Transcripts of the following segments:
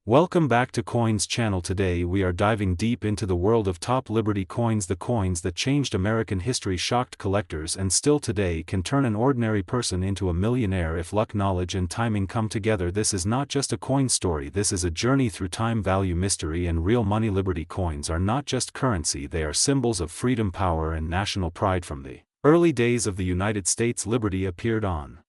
Welcome back to Coins Channel. Today we are diving deep into the world of top Liberty coins, the coins that changed American history, shocked collectors, and still today can turn an ordinary person into a millionaire if luck, knowledge, and timing come together. This is not just a coin story, this is a journey through time, value, mystery, and real money. Liberty coins are not just currency, they are symbols of freedom, power, and national pride. From the early days of the United States, Liberty appeared on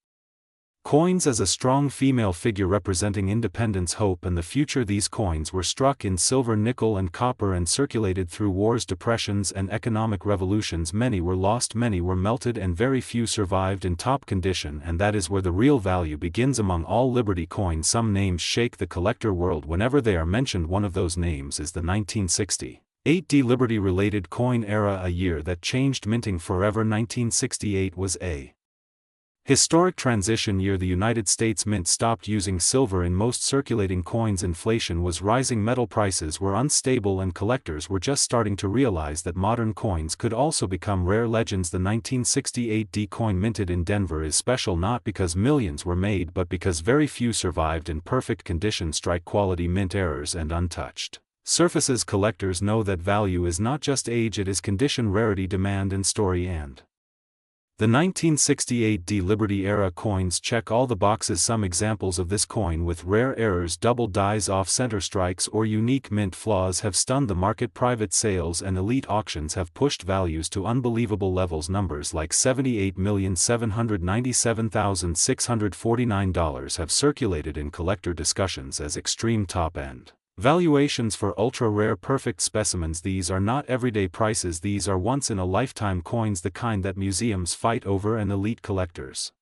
coins as a strong female figure representing independence, hope, and the future. These coins were struck in silver, nickel, and copper and circulated through wars, depressions, and economic revolutions. Many were lost, many were melted, and very few survived in top condition, and that is where the real value begins. Among all Liberty coins, some names shake the collector world whenever they are mentioned. One of those names is the 1968 Liberty-related coin era, a year that changed minting forever. 1968 was a historic transition year. The United States Mint stopped using silver in most circulating coins. Inflation was rising, metal prices were unstable, and collectors were just starting to realize that modern coins could also become rare legends. The 1968 coin, minted in Denver, is special not because millions were made but because very few survived in perfect condition. Strike quality, mint errors, and untouched surfaces. Collectors know that value is not just age, it is condition, rarity, demand, and story. And the 1968 Liberty era coins check all the boxes. Some examples of this coin with rare errors, double dies, off-center strikes, or unique mint flaws have stunned the market. Private sales and elite auctions have pushed values to unbelievable levels. Numbers like $78,797,649 have circulated in collector discussions as extreme top-end valuations for ultra-rare perfect specimens. These are not everyday prices, these are once-in-a-lifetime coins, the kind that museums fight over and elite collectors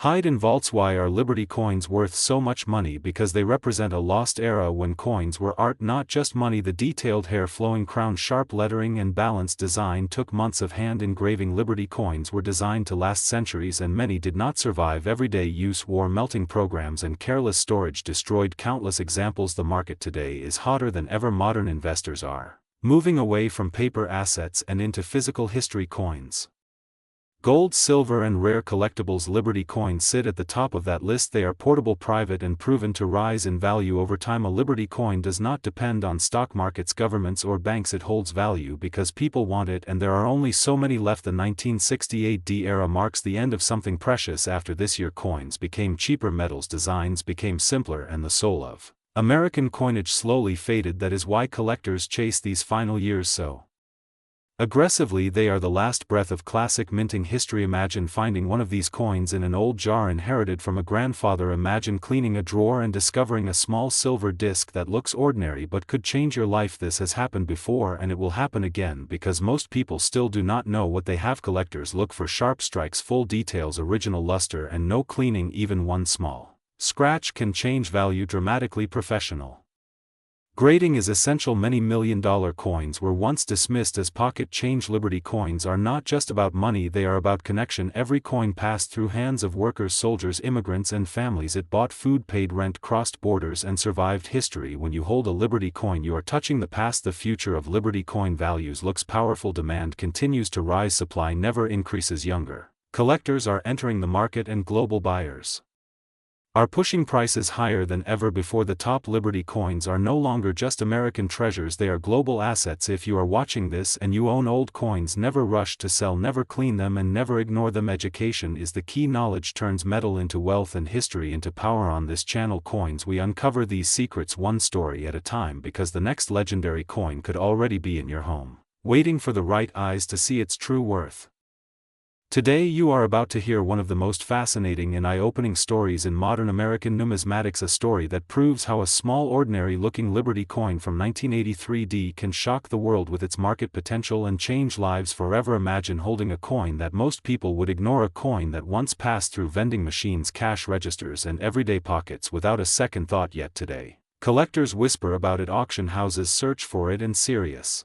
hide in vaults. Why are Liberty coins worth so much money? Because they represent a lost era when coins were art, not just money. The detailed hair-flowing crown, sharp lettering, and balanced design took months of hand engraving. Liberty coins were designed to last centuries, and many did not survive everyday use. War, melting programs, and careless storage destroyed countless examples. The market today is hotter than ever. Modern investors are moving away from paper assets and into physical history coins. Gold, silver, and rare collectibles. Liberty coins sit at the top of that list. They are portable, private, and proven to rise in value over time. A Liberty coin does not depend on stock markets, governments, or banks. It holds value because people want it, and there are only so many left. The 1968 era marks the end of something precious. After this year, coins became cheaper, metals designs became simpler, and the soul of American coinage slowly faded. That is why collectors chase these final years so aggressively. They are the last breath of classic minting history. Imagine finding one of these coins in an old jar inherited from a grandfather. Imagine cleaning a drawer and discovering a small silver disc that looks ordinary but could change your life. This has happened before, and it will happen again because most people still do not know what they have. Collectors look for sharp strikes, full details, original luster, and no cleaning. Even one small scratch can change value dramatically. Professional grading is essential. Many million-dollar coins were once dismissed as pocket change. Liberty coins are not just about money, they are about connection. Every coin passed through hands of workers, soldiers, immigrants, and families. It bought food, paid rent, crossed borders, and survived history. When you hold a Liberty coin, you are touching the past. The future of Liberty coin values looks powerful. Demand continues to rise, supply never increases. Younger collectors are entering the market, and global buyers are pushing prices higher than ever before. The top Liberty coins are no longer just American treasures, they are global assets. If you are watching this and you own old coins, never rush to sell, never clean them, and never ignore them. Education is the key. Knowledge turns metal into wealth and history into power. On this channel, Coins, we uncover these secrets one story at a time, because the next legendary coin could already be in your home, waiting for the right eyes to see its true worth. Today you are about to hear one of the most fascinating and eye-opening stories in modern American numismatics, a story that proves how a small, ordinary-looking Liberty coin from 1983 can shock the world with its market potential and change lives forever. Imagine holding a coin that most people would ignore, a coin that once passed through vending machines, cash registers, and everyday pockets without a second thought. Yet today, collectors whisper about it, auction houses search for it, and serious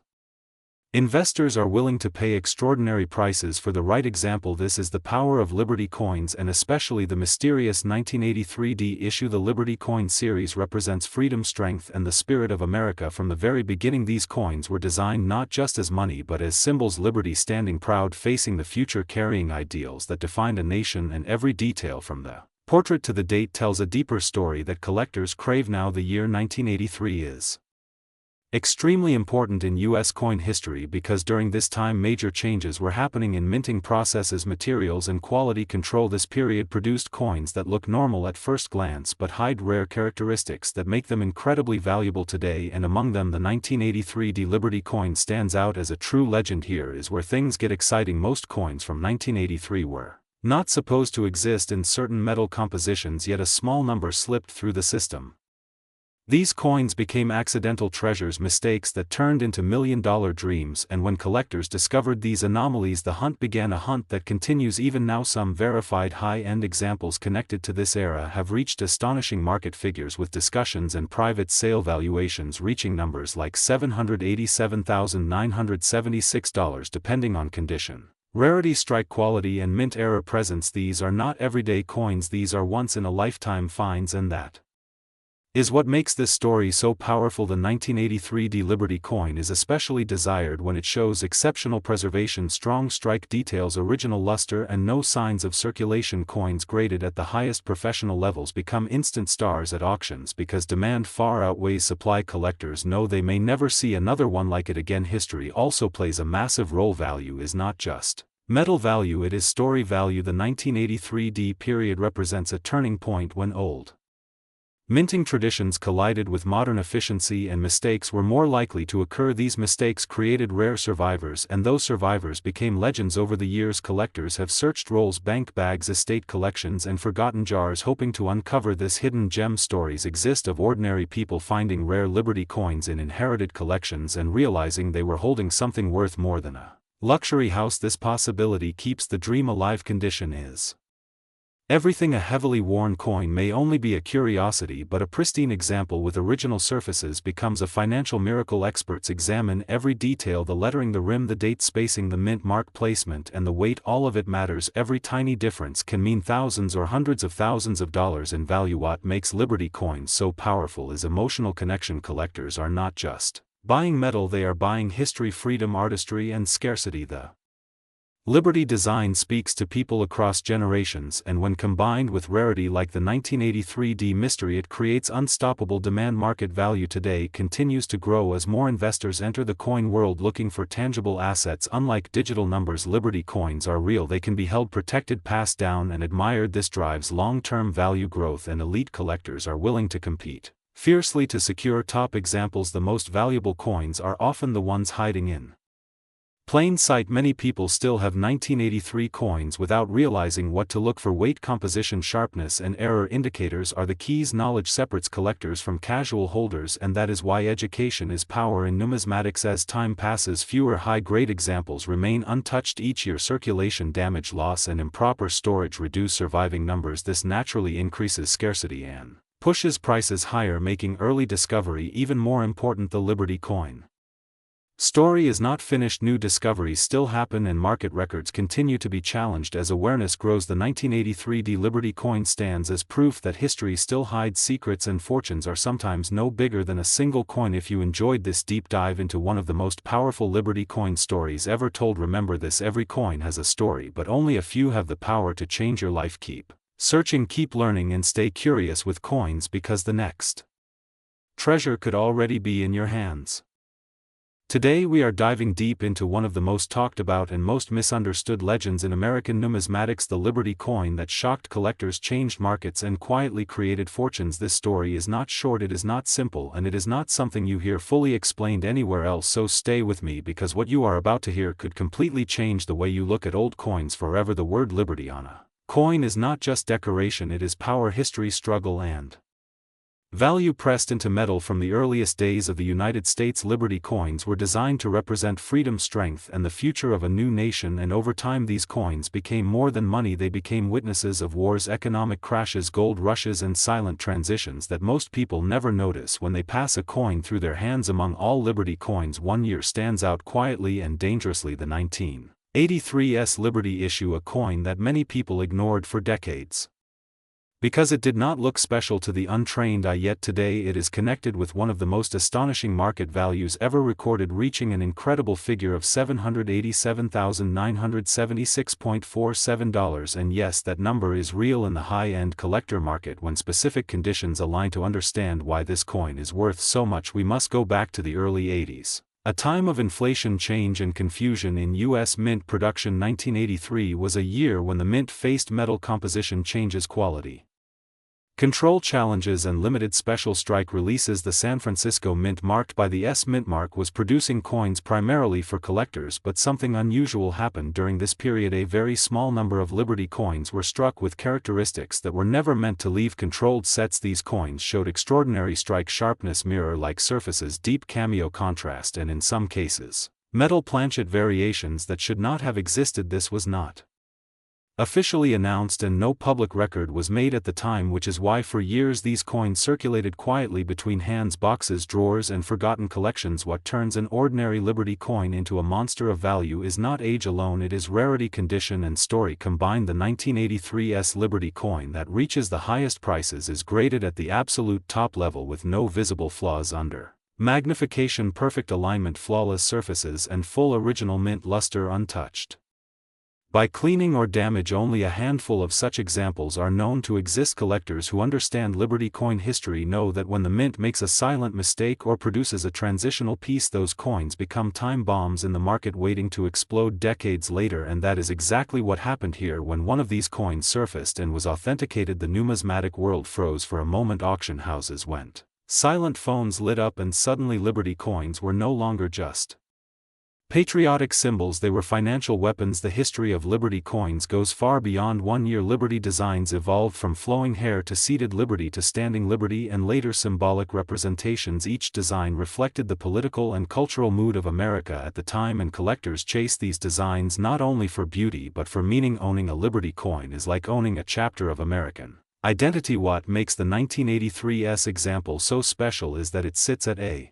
investors are willing to pay extraordinary prices for the right example. This is the power of Liberty coins, and especially the mysterious 1983 issue. The Liberty coin series represents freedom, strength, and the spirit of America. From the very beginning, these coins were designed not just as money but as symbols. Liberty standing proud, facing the future, carrying ideals that defined a nation, and every detail from the Portrait to the date tells a deeper story that collectors crave now. The year 1983 is extremely important in U.S. coin history because during this time major changes were happening in minting processes, materials and quality control. This period produced coins that look normal at first glance but hide rare characteristics that make them incredibly valuable today, and among them the 1983 D Liberty coin stands out as a true legend. Here is where things get exciting. Most coins from 1983 were not supposed to exist in certain metal compositions, yet a small number slipped through the system. These coins became accidental treasures, mistakes that turned into million-dollar dreams, and when collectors discovered these anomalies, the hunt began, a hunt that continues even now. Some verified high-end examples connected to this era have reached astonishing market figures, with discussions and private sale valuations reaching numbers like $787,976 depending on condition, rarity, strike quality and mint era presence. These are not everyday coins, these are once-in-a-lifetime finds, and that is what makes this story so powerful. The 1983 D Liberty coin is especially desired when it shows exceptional preservation, strong strike details, original luster and no signs of circulation. Coins graded at the highest professional levels become instant stars at auctions because demand far outweighs supply. Collectors know they may never see another one like it again. History also plays a massive role. Value is not just metal value, it is story value. The 1983 D period represents a turning point when old minting traditions collided with modern efficiency, and mistakes were more likely to occur. These mistakes created rare survivors, and those survivors became legends. Over the years, collectors have searched rolls, bank bags, estate collections, and forgotten jars hoping to uncover this hidden gem. Stories exist of ordinary people finding rare Liberty coins in inherited collections and realizing they were holding something worth more than a luxury house. This possibility keeps the dream alive. Condition is everything. A heavily worn coin may only be a curiosity, but a pristine example with original surfaces becomes a financial miracle. Experts examine every detail: the lettering, the rim, the date spacing, the mint mark placement, and the weight. All of it matters. Every tiny difference can mean thousands or hundreds of thousands of dollars in value. What makes Liberty coins so powerful is emotional connection. Collectors are not just buying metal, they are buying history, freedom, artistry, and scarcity. The Liberty design speaks to people across generations, and when combined with rarity like the 1983 D mystery, it creates unstoppable demand. Market value today continues to grow as more investors enter the coin world looking for tangible assets. Unlike digital numbers, Liberty coins are real. They can be held, protected, passed down, and admired. This drives long-term value growth, and elite collectors are willing to compete fiercely to secure top examples. The most valuable coins are often the ones hiding in plain sight. Many people still have 1983 coins without realizing what to look for. Weight, composition, sharpness and error indicators are the keys. Knowledge separates collectors from casual holders, and that is why education is power in numismatics. As time passes, fewer high-grade examples remain untouched each year. Circulation damage, loss and improper storage reduce surviving numbers. This naturally increases scarcity and pushes prices higher, making early discovery even more important. The Liberty coin story is not finished. New discoveries still happen and market records continue to be challenged as awareness grows. The 1983 D Liberty coin stands as proof that history still hides secrets, and fortunes are sometimes no bigger than a single coin. If you enjoyed this deep dive into one of the most powerful Liberty coin stories ever told, remember this: every coin has a story, but only a few have the power to change your life. Keep searching, keep learning, and stay curious with coins, because the next treasure could already be in your hands. Today we are diving deep into one of the most talked about and most misunderstood legends in American numismatics, the Liberty coin that shocked collectors, changed markets, and quietly created fortunes. This story is not short, it is not simple, and it is not something you hear fully explained anywhere else. So stay with me, because what you are about to hear could completely change the way you look at old coins forever. The word Liberty on a coin is not just decoration, it is power, history, struggle, and value pressed into metal. From the earliest days of the United States, Liberty coins were designed to represent freedom, strength, and the future of a new nation, and over time these coins became more than money. They became witnesses of wars, economic crashes, gold rushes, and silent transitions that most people never notice when they pass a coin through their hands. Among all Liberty coins, one year stands out quietly and dangerously: the 1983's Liberty issue, a coin that many people ignored for decades. Because it did not look special to the untrained eye, yet today it is connected with one of the most astonishing market values ever recorded, reaching an incredible figure of $787,976.47. And yes, that number is real in the high-end collector market when specific conditions align. To understand why this coin is worth so much, we must go back to the early 80s. A time of inflation, change and confusion in U.S. mint production. 1983 was a year when the mint faced metal composition changes, quality control challenges and limited special strike releases. The San Francisco Mint, marked by the S Mint mark, was producing coins primarily for collectors, but something unusual happened during this period. A very small number of Liberty coins were struck with characteristics that were never meant to leave controlled sets. These coins showed extraordinary strike sharpness, mirror-like surfaces, deep cameo contrast, and in some cases, metal planchet variations that should not have existed. This was not officially announced and no public record was made at the time, which is why for years these coins circulated quietly between hands, boxes, drawers and forgotten collections. What turns an ordinary Liberty coin into a monster of value is not age alone, it is rarity, condition and story combined. The 1983 S Liberty coin that reaches the highest prices is graded at the absolute top level with no visible flaws under magnification, perfect alignment, flawless surfaces and full original mint luster untouched by cleaning or damage. Only a handful of such examples are known to exist. Collectors who understand Liberty coin history know that when the mint makes a silent mistake or produces a transitional piece, those coins become time bombs in the market waiting to explode decades later. And that is exactly what happened here when one of these coins surfaced and was authenticated. The numismatic world froze for a moment. Auction houses went silent, phones lit up, and suddenly Liberty coins were no longer just patriotic symbols, they were financial weapons. The history of Liberty coins goes far beyond 1 year. Liberty designs evolved from flowing hair to seated Liberty to standing Liberty and later symbolic representations. Each design reflected the political and cultural mood of America at the time, and collectors chased these designs not only for beauty but for meaning. Owning a Liberty coin is like owning a chapter of American identity. What makes the 1983 S example so special is that it sits at a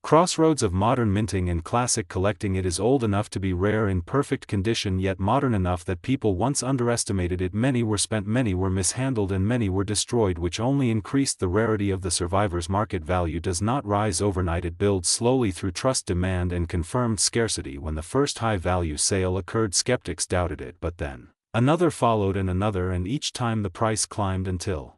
crossroads of modern minting and classic collecting. It is old enough to be rare, in perfect condition, yet modern enough that people once underestimated it. Many were spent, many were mishandled, and many were destroyed, which only increased the rarity of the survivors. Market value does not rise overnight, it builds slowly through trust, demand and confirmed scarcity. When the first high-value sale occurred, skeptics doubted it, but then another followed and another, and each time the price climbed until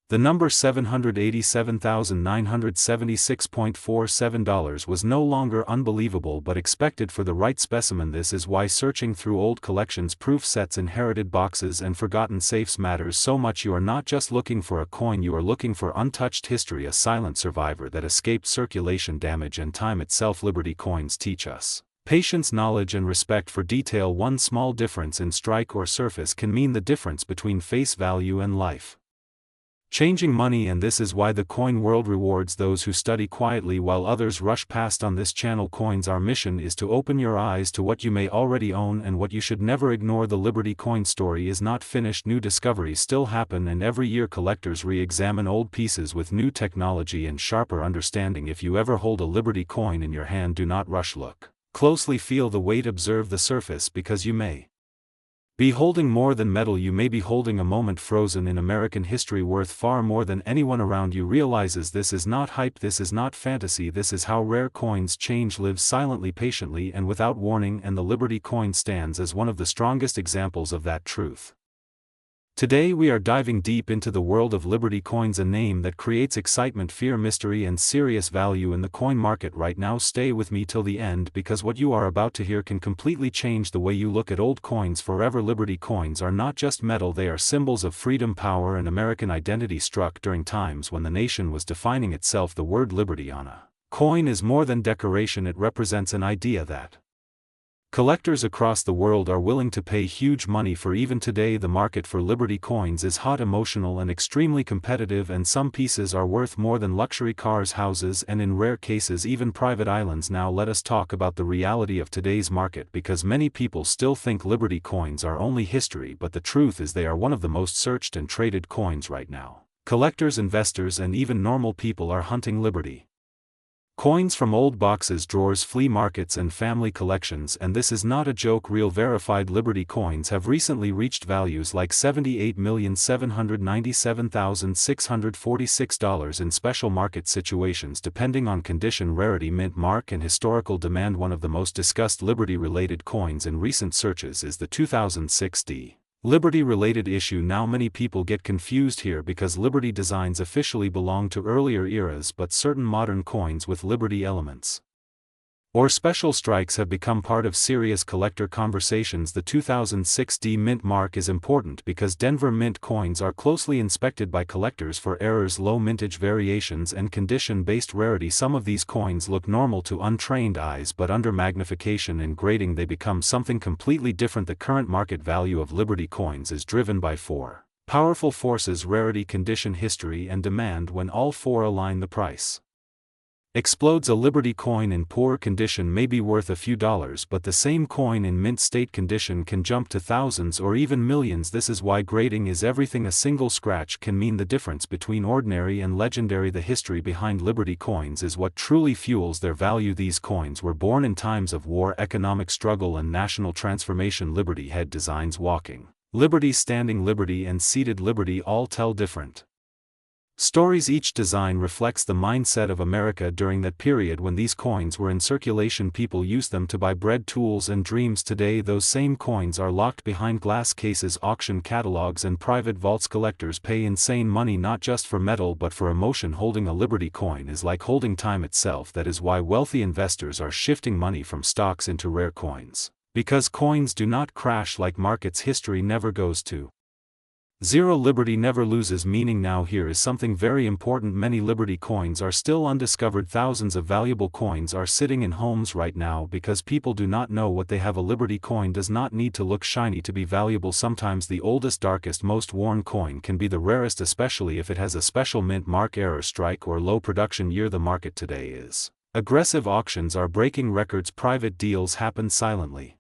the number $787,976.47 was no longer unbelievable but expected for the right specimen. This is why searching through old collections, proof sets, inherited boxes and forgotten safes matters so much. You are not just looking for a coin, you are looking for untouched history, a silent survivor that escaped circulation, damage and time itself. Liberty coins teach us patience, knowledge and respect for detail. One small difference in strike or surface can mean the difference between face value and life changing money, and this is why the coin world rewards those who study quietly while others rush past. On this channel, Coins, our mission is to open your eyes to what you may already own and what you should never ignore. The Liberty coin story is not finished. New discoveries still happen, and every year collectors re-examine old pieces with new technology and sharper understanding. If you ever hold a Liberty coin in your hand, do not rush. Look closely, feel the weight, observe the surface, because you may be holding more than metal. You may be holding a moment frozen in American history, worth far more than anyone around you realizes. This is not hype, this is not fantasy, this is how rare coins change, live silently, patiently and without warning, and the Liberty coin stands as one of the strongest examples of that truth. Today we are diving deep into the world of Liberty coins, a name that creates excitement, fear, mystery and serious value in the coin market right now. Stay with me till the end, because what you are about to hear can completely change the way you look at old coins forever. Liberty coins are not just metal, they are symbols of freedom, power and American identity. Struck during times when the nation was defining itself, the word liberty on a coin is more than decoration, it represents an idea that collectors across the world are willing to pay huge money for. Even today, the market for Liberty coins is hot, emotional and extremely competitive, and some pieces are worth more than luxury cars, houses and in rare cases even private islands. Now let us talk about the reality of today's market, because many people still think Liberty coins are only history, but the truth is they are one of the most searched and traded coins right now. Collectors, investors and even normal people are hunting Liberty Coins from old boxes, drawers, flea markets and family collections, and this is not a joke. Real verified Liberty coins have recently reached values like $78,797,646 in special market situations depending on condition, rarity, mint mark and historical demand. One of the most discussed Liberty-related coins in recent searches is the 2006 D. Liberty-related issue. Now many people get confused here because Liberty designs officially belong to earlier eras, but certain modern coins with Liberty elements or special strikes have become part of serious collector conversations. The 2006 D mint mark is important because Denver Mint coins are closely inspected by collectors for errors, low mintage variations and condition-based rarity. Some of these coins look normal to untrained eyes, but under magnification and grading they become something completely different. The current market value of Liberty coins is driven by four powerful forces: rarity, condition, history and demand. When all four align, the price explodes. A Liberty coin in poor condition may be worth a few dollars, but the same coin in mint state condition can jump to thousands or even millions. This is why grading is everything. A single scratch can mean the difference between ordinary and legendary. The history behind Liberty coins is what truly fuels their value. These coins were born in times of war, economic struggle and national transformation. Liberty head designs: walking Liberty, standing Liberty and seated Liberty all tell different stories. Each design reflects the mindset of America during that period when these coins were in circulation. People used them to buy bread, tools and dreams. Today those same coins are locked behind glass cases, auction catalogs and private vaults. Collectors pay insane money not just for metal but for emotion. Holding a Liberty coin is like holding time itself. That is why wealthy investors are shifting money from stocks into rare coins, because coins do not crash like markets. History never goes to zero. Liberty never loses meaning. Now here is something very important: many Liberty coins are still undiscovered. Thousands of valuable coins are sitting in homes right now because people do not know what they have. A Liberty coin does not need to look shiny to be valuable. Sometimes the oldest, darkest, most worn coin can be the rarest, especially if it has a special mint mark, error strike or low production year. The market today is aggressive. Auctions are breaking records, private deals happen silently,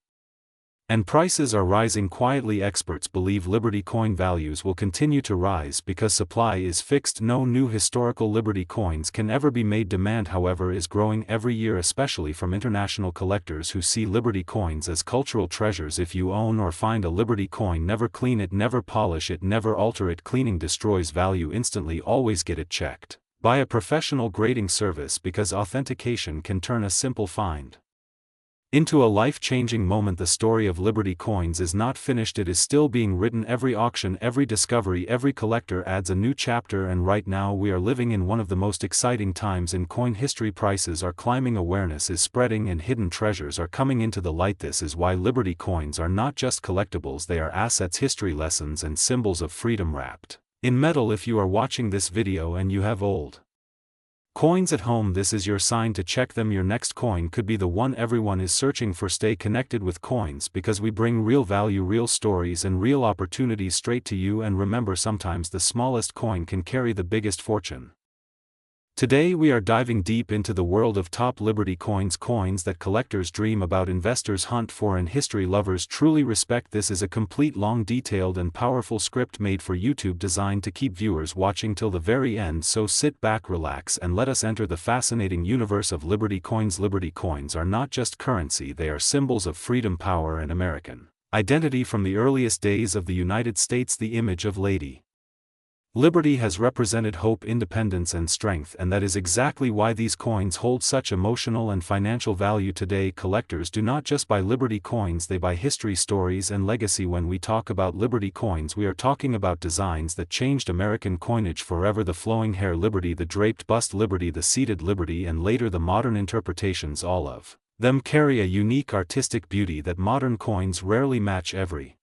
and prices are rising quietly. Experts believe Liberty coin values will continue to rise because supply is fixed. No new historical Liberty coins can ever be made. Demand, however, is growing every year, especially from international collectors who see Liberty coins as cultural treasures. If you own or find a Liberty coin, never clean it, never polish it, never alter it. Cleaning destroys value instantly. Always get it checked by a professional grading service because authentication can turn a simple find into a life-changing moment. The story of Liberty coins is not finished, it is still being written. Every auction, every discovery, every collector adds a new chapter, and right now we are living in one of the most exciting times in coin history. Prices are climbing, awareness is spreading, and hidden treasures are coming into the light. This is why Liberty coins are not just collectibles, they are assets, history lessons and symbols of freedom wrapped in metal. If you are watching this video and you have old coins at home, this is your sign to check them. Your next coin could be the one everyone is searching for. Stay connected with coins because we bring real value, real stories and real opportunities straight to you. And remember, sometimes the smallest coin can carry the biggest fortune. Today we are diving deep into the world of top Liberty coins, coins that collectors dream about, investors hunt for and history lovers truly respect. This is a complete, long, detailed and powerful script made for YouTube, designed to keep viewers watching till the very end. So sit back, relax and let us enter the fascinating universe of Liberty coins. Liberty coins are not just currency, they are symbols of freedom, power and American identity. From the earliest days of the United States, the image of Lady Liberty has represented hope, independence and strength, and that is exactly why these coins hold such emotional and financial value today. Collectors do not just buy Liberty coins, they buy history, stories and legacy. When we talk about Liberty coins, we are talking about designs that changed American coinage forever: the flowing hair Liberty, the draped bust Liberty, the seated Liberty and later the modern interpretations. All of them carry a unique artistic beauty that modern coins rarely match. Every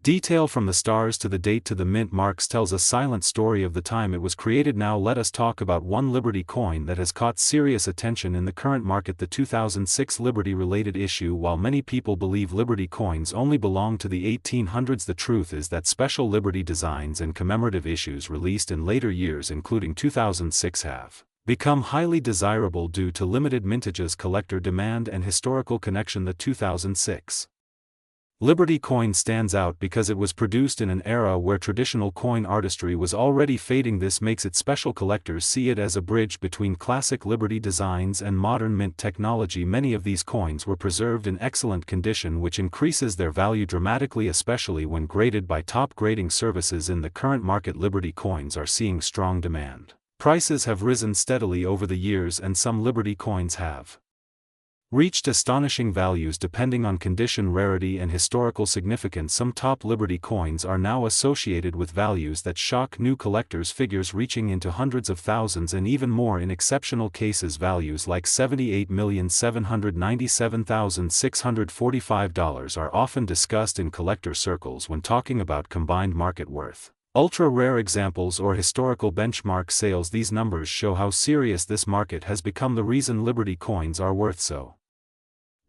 detail from the stars to the date to the mint marks tells a silent story of the time it was created. Now let us talk about one Liberty coin that has caught serious attention in the current market, the 2006 Liberty-related issue. While many people believe Liberty coins only belong to the 1800s, the truth is that special Liberty designs and commemorative issues released in later years, including 2006, have become highly desirable due to limited mintages, collector demand and historical connection. The 2006 Liberty coin stands out because it was produced in an era where traditional coin artistry was already fading. This makes it special. Collectors see it as a bridge between classic Liberty designs and modern mint technology. Many of these coins were preserved in excellent condition, which increases their value dramatically, especially when graded by top grading services. In the current market, Liberty coins are seeing strong demand. Prices have risen steadily over the years, and some Liberty coins have reached astonishing values depending on condition, rarity, and historical significance. Some top Liberty coins are now associated with values that shock new collectors, figures reaching into hundreds of thousands and even more in exceptional cases. Values like $78,797,645 are often discussed in collector circles when talking about combined market worth. Ultra-rare examples or historical benchmark sales. These numbers show how serious this market has become. The reason Liberty coins are worth so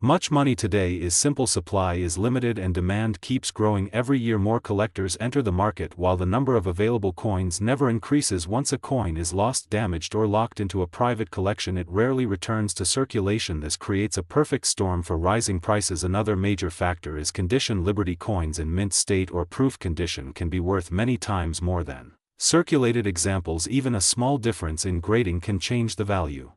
much money today is simple: supply is limited and demand keeps growing. Every year more collectors enter the market while the number of available coins never increases. Once a coin is lost, damaged, or locked into a private collection, it rarely returns to circulation. This creates a perfect storm for rising prices. Another major factor is condition. Liberty coins in mint state or proof condition can be worth many times more than circulated examples. Even a small difference in grading can change the value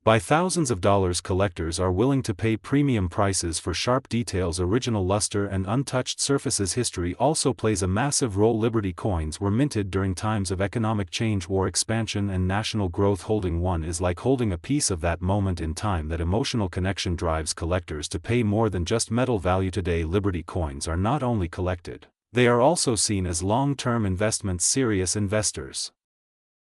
by thousands of dollars. Collectors are willing to pay premium prices for sharp details, original luster, and untouched surfaces. History also plays a massive role. Liberty coins were minted during times of economic change, war, expansion, and national growth. Holding one is like holding a piece of that moment in time. That emotional connection drives collectors to pay more than just metal value. Today, Liberty coins are not only collected, they are also seen as long-term investments. Serious investors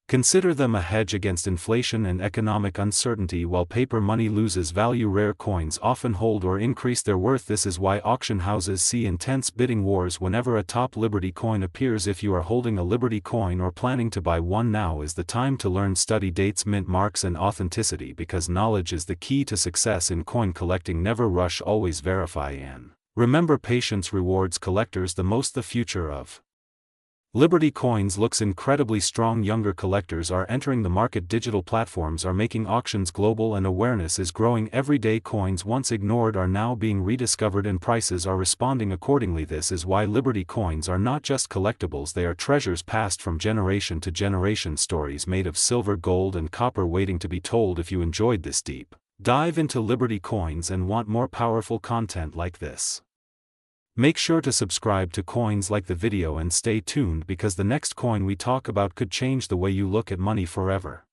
consider them a hedge against inflation and economic uncertainty. While paper money loses value, rare coins often hold or increase their worth. This is why auction houses see intense bidding wars whenever a top Liberty coin appears. If you are holding a Liberty coin or planning to buy one, now is the time to learn. Study dates, mint marks, and authenticity, because knowledge is the key to success in coin collecting. Never rush, always verify, and remember, patience rewards collectors the most. The future of Liberty coins looks incredibly strong. Younger collectors are entering the market. Digital platforms are making auctions global, and awareness is growing every day. Coins once ignored are now being rediscovered, and prices are responding accordingly. This is why Liberty coins are not just collectibles, they are treasures passed from generation to generation. Stories made of silver, gold, and copper waiting to be told. If you enjoyed this deep dive into Liberty coins and want more powerful content like this, make sure to subscribe to Coins Like the video and stay tuned, because the next coin we talk about could change the way you look at money forever.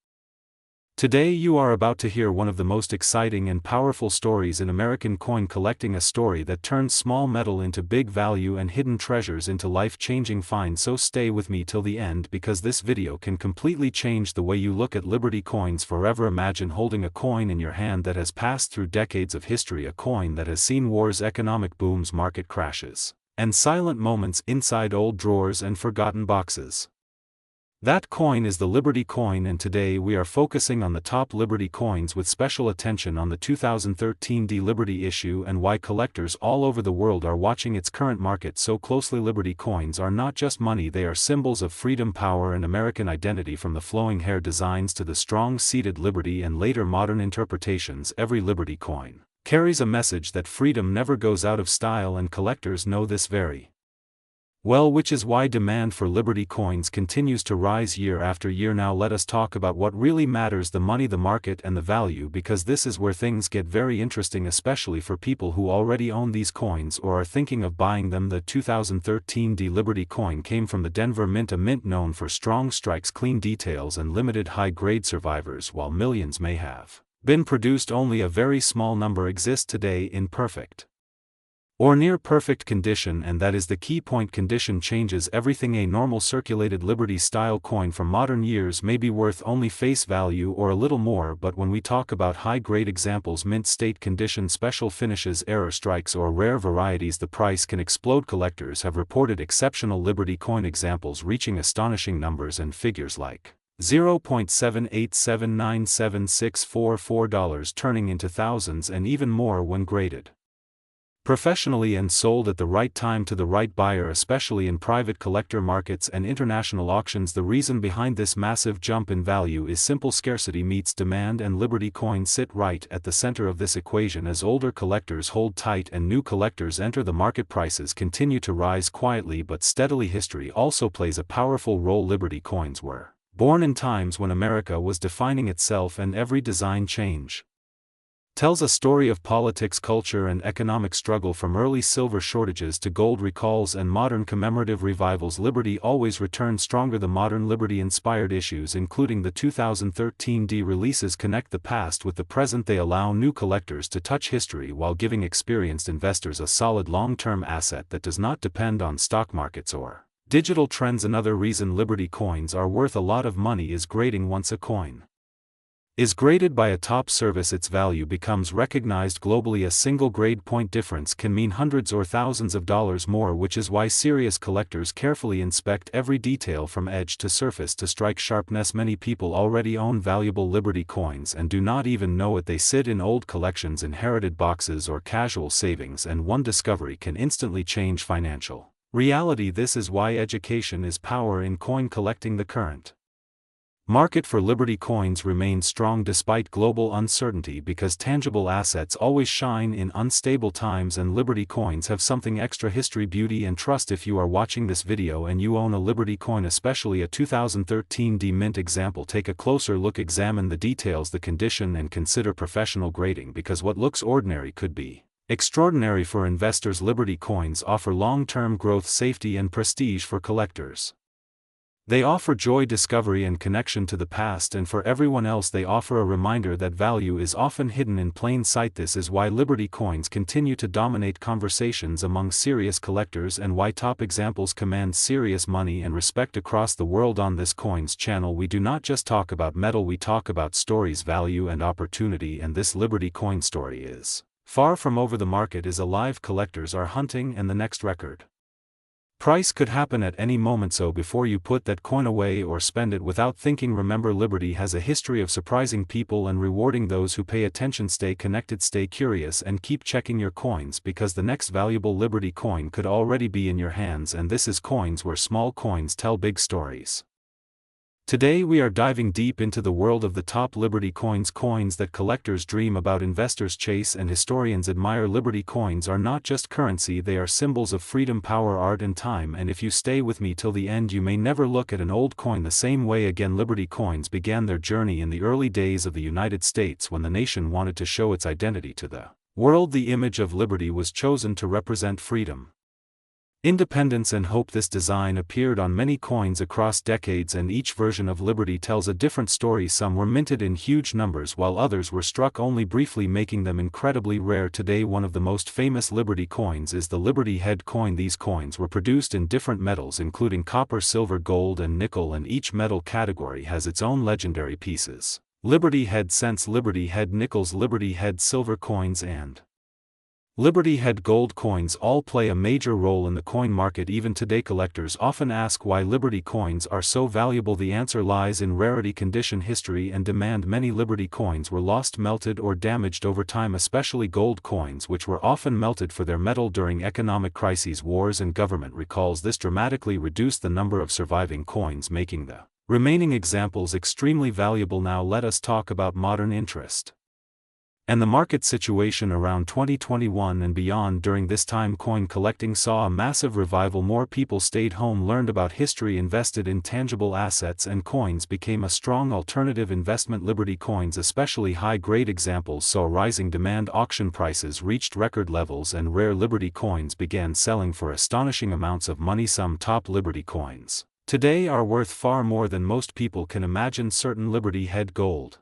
Today you are about to hear one of the most exciting and powerful stories in American coin collecting, a story that turns small metal into big value and hidden treasures into life-changing finds. So stay with me till the end, because this video can completely change the way you look at Liberty coins forever. Imagine holding a coin in your hand that has passed through decades of history, a coin that has seen wars, economic booms, market crashes, and silent moments inside old drawers and forgotten boxes. That coin is the Liberty coin, and today we are focusing on the top Liberty coins with special attention on the 2013 Liberty issue and why collectors all over the world are watching its current market so closely. Liberty coins are not just money, they are symbols of freedom, power, and American identity. From the flowing hair designs to the strong-seated Liberty and later modern interpretations, every Liberty coin carries a message that freedom never goes out of style, and collectors know this very well, which is why demand for Liberty coins continues to rise year after year. Now let us talk about what really matters: the money, the market, and the value, because this is where things get very interesting, especially for people who already own these coins or are thinking of buying them. The 2013 Liberty coin came from the Denver Mint, a mint known for strong strikes, clean details, and limited high-grade survivors. While millions may have been produced, only a very small number exist today in perfect or near perfect condition, and that is the key point. Condition changes everything. A normal circulated Liberty style coin from modern years may be worth only face value or a little more, but when we talk about high-grade examples, mint state condition, special finishes, error strikes, or rare varieties, the price can explode. Collectors have reported exceptional Liberty coin examples reaching astonishing numbers and figures like $0.78797644, turning into thousands and even more when graded. professionally and sold at the right time to the right buyer, especially in private collector markets and international auctions. The reason behind this massive jump in value is simple: scarcity meets demand, and Liberty coins sit right at the center of this equation. As older collectors hold tight and new collectors enter the market, prices continue to rise quietly but steadily. History also plays a powerful role. Liberty coins were born in times when America was defining itself, and every design change tells a story of politics, culture, and economic struggle. From early silver shortages to gold recalls and modern commemorative revivals, Liberty always returns stronger. The modern Liberty-inspired issues, including the 2013 releases, connect the past with the present. They allow new collectors to touch history while giving experienced investors a solid long-term asset that does not depend on stock markets or digital trends. Another reason Liberty coins are worth a lot of money is grading. Once a coin is graded by a top service, its value becomes recognized globally. A single grade point difference can mean hundreds or thousands of dollars more, which is why serious collectors carefully inspect every detail from edge to surface to strike sharpness. Many people already own valuable Liberty coins and do not even know it. They sit in old collections, inherited boxes, or casual savings, and one discovery can instantly change financial reality. This is why education is power in coin collecting. The current market for Liberty coins remains strong despite global uncertainty because tangible assets always shine in unstable times, and Liberty coins have something extra: history, beauty, and trust. If you are watching this video and you own a Liberty coin, especially a 2013 mint example, take a closer look, examine the details, the condition, and consider professional grading, because what looks ordinary could be extraordinary for investors. Liberty coins offer long-term growth, safety, and prestige for collectors. They offer joy, discovery, and connection to the past, and for everyone else they offer a reminder that value is often hidden in plain sight. This is why Liberty coins continue to dominate conversations among serious collectors, and why top examples command serious money and respect across the world. On this coins channel, we do not just talk about metal, we talk about stories, value, and opportunity, and this Liberty coin story is far from over. The market is alive, collectors are hunting, and the next record price could happen at any moment. So before you put that coin away or spend it without thinking, remember, Liberty has a history of surprising people and rewarding those who pay attention. Stay connected, stay curious, and keep checking your coins, because the next valuable Liberty coin could already be in your hands. And this is Coins, where small coins tell big stories. Today we are diving deep into the world of the top Liberty coins, coins that collectors dream about, investors chase, and historians admire. Liberty coins are not just currency, they are symbols of freedom, power, art, and time. And if you stay with me till the end, you may never look at an old coin the same way again. Liberty coins began their journey in the early days of the United States, when the nation wanted to show its identity to the world. The image of Liberty was chosen to represent freedom, independence, and hope. This design appeared on many coins across decades, and each version of Liberty tells a different story. Some were minted in huge numbers, while others were struck only briefly, making them incredibly rare. Today, one of the most famous Liberty coins is the Liberty Head coin. These coins were produced in different metals, including copper, silver, gold, and nickel, and each metal category has its own legendary pieces. Liberty Head cents, Liberty Head nickels, Liberty Head silver coins, and Liberty Head gold coins all play a major role in the coin market. Even today, collectors often ask why Liberty coins are so valuable. The answer lies in rarity, condition, history, and demand. Many Liberty coins were lost, melted, or damaged over time, especially gold coins, which were often melted for their metal during economic crises, wars, and government recalls. This dramatically reduced the number of surviving coins, making the remaining examples extremely valuable. Now let us talk about modern interest and the market situation around 2021 and beyond. During this time, coin collecting saw a massive revival. More people stayed home, learned about history, invested in tangible assets, and coins became a strong alternative investment. Liberty coins, especially high-grade examples, saw rising demand. Auction prices reached record levels, and rare Liberty coins began selling for astonishing amounts of money. Some top Liberty coins today are worth far more than most people can imagine. Certain Liberty Head gold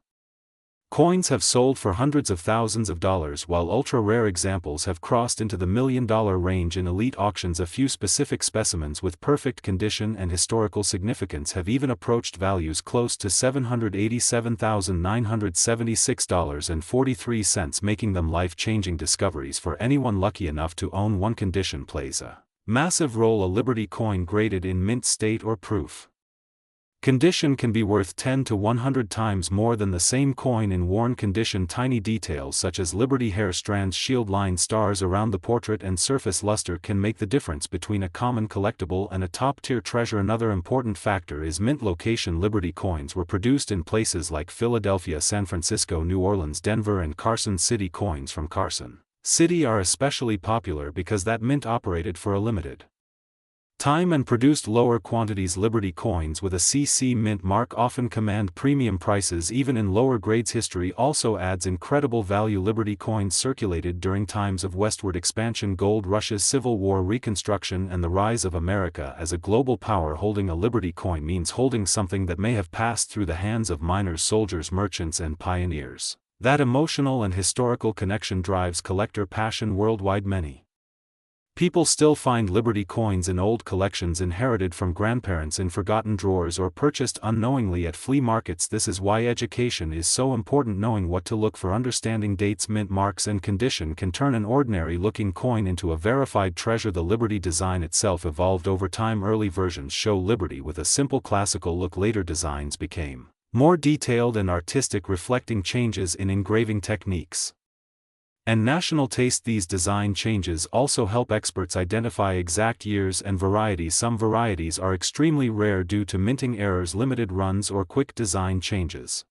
coins have sold for hundreds of thousands of dollars, while ultra-rare examples have crossed into the $1,000,000 range in elite auctions. A few specific specimens with perfect condition and historical significance have even approached values close to $787,976.43, making them life-changing discoveries for anyone lucky enough to own one. Condition plays a massive role. A Liberty coin graded in mint state or proof Condition can be worth 10 to 100 times more than the same coin in worn condition. Tiny details such as Liberty hair strands, shield line stars around the portrait, and surface luster can make the difference between a common collectible and a top-tier treasure. Another important factor is mint location. Liberty coins were produced in places like Philadelphia, San Francisco, New Orleans, Denver, and Carson City. Coins from Carson City are especially popular because that mint operated for a limited time and produced lower quantities. Liberty coins with a CC mint mark often command premium prices even in lower grades. History also adds incredible value. Liberty coins circulated during times of westward expansion, gold rushes, Civil War, Reconstruction, and the rise of America as a global power. Holding a Liberty coin means holding something that may have passed through the hands of miners, soldiers, merchants, and pioneers. That emotional and historical connection drives collector passion worldwide. Many people still find Liberty coins in old collections inherited from grandparents, in forgotten drawers, or purchased unknowingly at flea markets. This is why education is so important. Knowing what to look for, understanding dates, mint marks, and condition can turn an ordinary-looking coin into a verified treasure. The Liberty design itself evolved over time. Early versions show Liberty with a simple classical look. Later designs became more detailed and artistic, reflecting changes in engraving techniques and national taste. These design changes also help experts identify exact years and varieties. Some varieties are extremely rare due to minting errors, limited runs, or quick design changes.